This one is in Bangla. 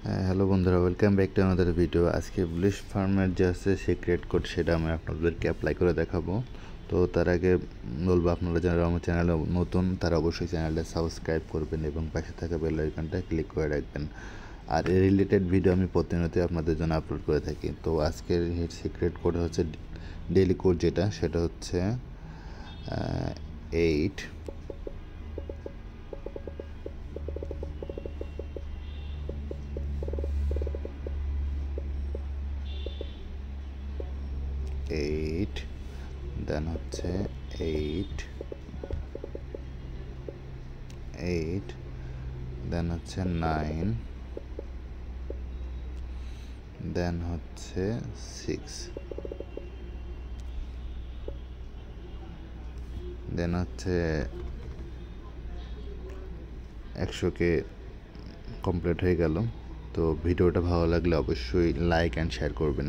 হ্যালো বন্ধুরা, ওয়েলকাম ব্যাক টু আমাদের ভিডিও। আজকে বুলিশ ফার্মের যে আছে সিক্রেট কোড সেটা আমি আপনাদেরকে অ্যাপ্লাই করে দেখাবো। তো তার আগে বলবো, আপনারা যারা আমার চ্যানেলে নতুন তারা অবশ্যই চ্যানেলটা সাবস্ক্রাইব করবেন এবং পাশে থাকা বেল আইকনটা ক্লিক করে রাখবেন। আর এই রিলেটেড ভিডিও আমি প্রতিনিয়তই আপনাদের জন্য আপলোড করে থাকি। তো আজকের সিক্রেট কোড হচ্ছে ডেইলি কোড, সেটা হচ্ছে 8 8 দেন হচ্ছে 8 8 দেন হচ্ছে 9 দেন হচ্ছে 6 দেন হচ্ছে 100কে কমপ্লিট হয়ে গেল। তো ভিডিওটা ভালো লাগলে অবশ্যই লাইক অ্যান্ড শেয়ার করবেন।